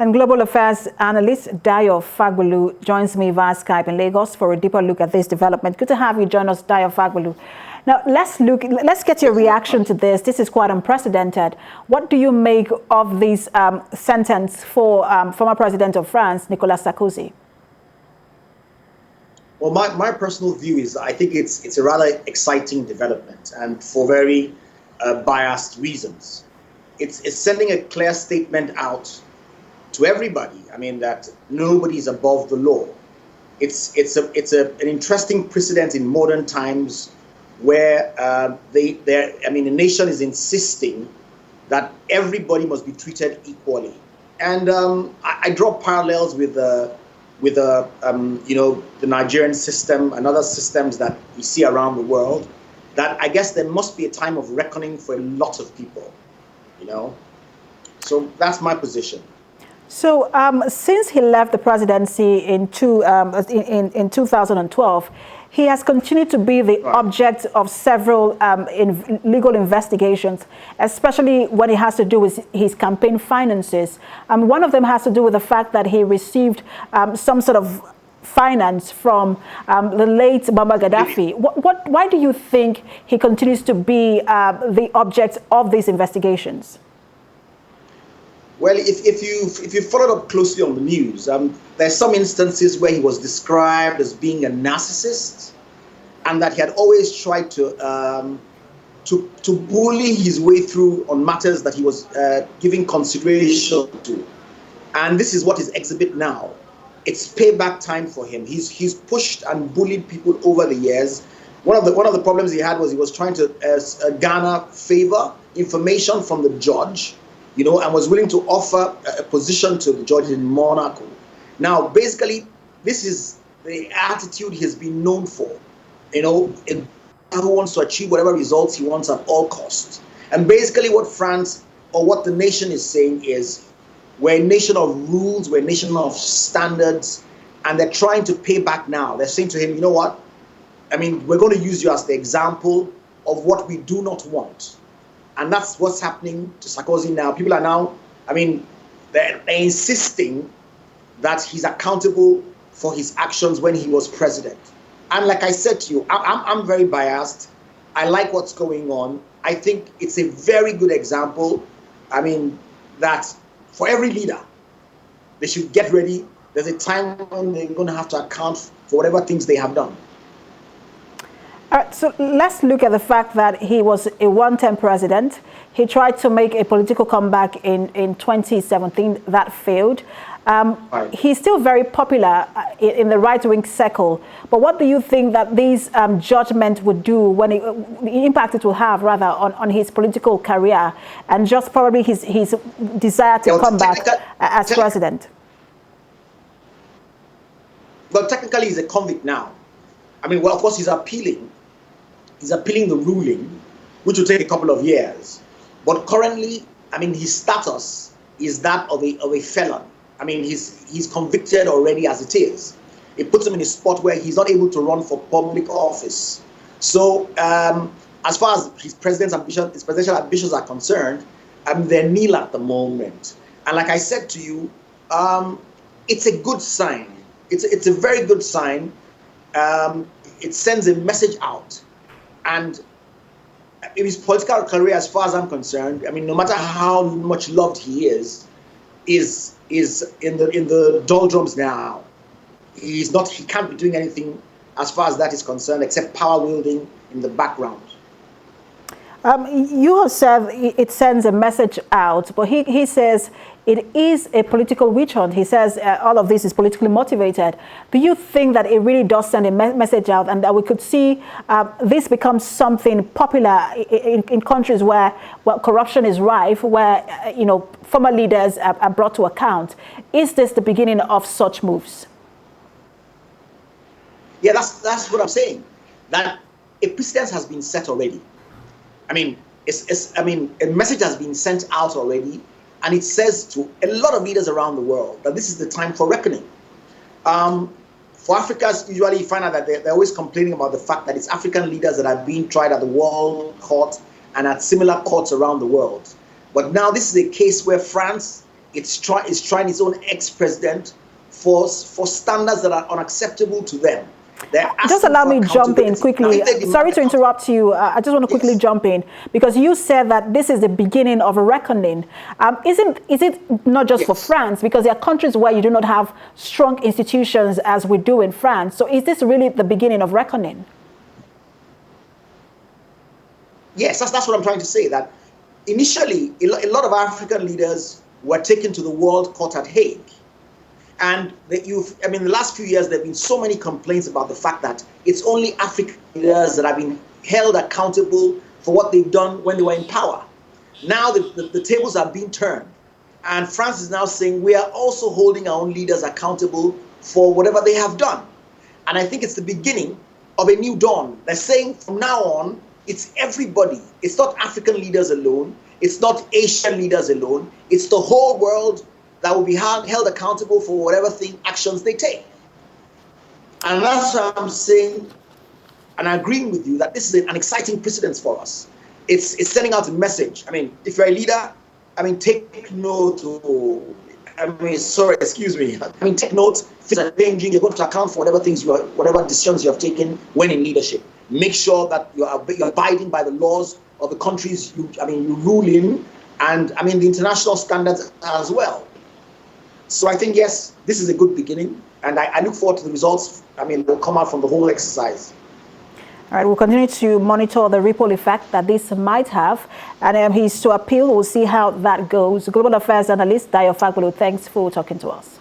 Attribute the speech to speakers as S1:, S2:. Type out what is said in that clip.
S1: And global affairs analyst Dayo Fagbolu joins me via Skype in Lagos for a deeper look at this development. Good to have you join us, Dayo Fagbolu. Now, let's get your reaction to this. This is quite unprecedented. What do you make of this sentence for former president of France, Nicolas Sarkozy?
S2: Well, my personal view is I think it's a rather exciting development, and for very biased reasons. It's sending a clear statement out to everybody. I mean, that nobody is above the law. It's an interesting precedent in modern times where a nation is insisting that everybody must be treated equally. And I draw parallels with the Nigerian system and other systems that we see around the world. That I guess there must be a time of reckoning for a lot of people, So that's my position.
S1: So since he left the presidency in 2012, he has continued to be the object of several legal investigations, especially when it has to do with his campaign finances. One of them has to do with the fact that he received some sort of finance from the late Muammar Gaddafi. Why do you think he continues to be the object of these investigations?
S2: Well, if you followed up closely on the news, there's some instances where he was described as being a narcissist, and that he had always tried to bully his way through on matters that he was giving consideration to. And this is what is exhibit now. It's payback time for him. He's pushed and bullied people over the years. One of the problems he had was he was trying to garner favor, information from the judge, and was willing to offer a position to the judge in Monaco. Now, basically, this is the attitude he has been known for. Who wants to achieve whatever results he wants at all costs. And basically what France or what the nation is saying is, we're a nation of rules, we're a nation of standards, and they're trying to pay back now. They're saying to him, you know what? We're going to use you as the example of what we do not want. And that's what's happening to Sarkozy now. People are now, they're insisting that he's accountable for his actions when he was president. And like I said to you, I'm very biased. I like what's going on. I think it's a very good example. That for every leader, they should get ready. There's a time when they're going to have to account for whatever things they have done.
S1: All right, so let's look at the fact that he was a one-term president. He tried to make a political comeback in 2017. That failed. He's still very popular in the right-wing circle. But what do you think that these judgment would do, the impact it will have, rather, on his political career and just probably his desire to come back as president?
S2: Well, technically, he's a convict now. Of course, he's appealing. He's appealing the ruling, which will take a couple of years. But currently, his status is that of a felon. He's convicted already as it is. It puts him in a spot where he's not able to run for public office. So, as far as his presidential ambitions are concerned, they're nil at the moment. And like I said to you, it's a good sign. It's a very good sign. It sends a message out. And in his political career, as far as I'm concerned, no matter how much loved he is in the doldrums now. He can't be doing anything as far as that is concerned, except power wielding in the background.
S1: You have said it sends a message out, but he says it is a political witch hunt. He says all of this is politically motivated. Do you think that it really does send a message out, and that we could see this become something popular in countries where corruption is rife, where former leaders are brought to account? Is this the beginning of such moves?
S2: Yeah, that's what I'm saying. That a precedent has been set already. A message has been sent out already, and it says to a lot of leaders around the world that this is the time for reckoning. For Africans, usually you find out that they're always complaining about the fact that it's African leaders that are being tried at the World Court and at similar courts around the world. But now this is a case where France it's trying its own ex-president for standards that are unacceptable to them.
S1: Just allow me to jump in quickly. Sorry to interrupt you. I just want to quickly jump in, because you said that this is the beginning of a reckoning. Is it not just for France? Because there are countries where you do not have strong institutions as we do in France. So is this really the beginning of reckoning?
S2: Yes, that's what I'm trying to say, that initially a lot of African leaders were taken to the World Court at Hague. And the last few years, there have been so many complaints about the fact that it's only African leaders that have been held accountable for what they've done when they were in power. Now the tables are being turned. And France is now saying we are also holding our own leaders accountable for whatever they have done. And I think it's the beginning of a new dawn. They're saying from now on, it's everybody. It's not African leaders alone. It's not Asian leaders alone. It's the whole world that will be held accountable for whatever actions they take. And that's why I'm saying, and agreeing with you, that this is an exciting precedent for us. It's sending out a message. I mean, if you're a leader, take note. Take note. Things are changing. You're going to account for whatever decisions you have taken when in leadership. Make sure that you're abiding by the laws of the countries you rule in, and the international standards as well. So I think, yes, this is a good beginning, and I look forward to the results that will come out from the whole exercise.
S1: All right, we'll continue to monitor the ripple effect that this might have, and he's to appeal. We'll see how that goes. Global Affairs analyst Dayo Fagbolu, thanks for talking to us.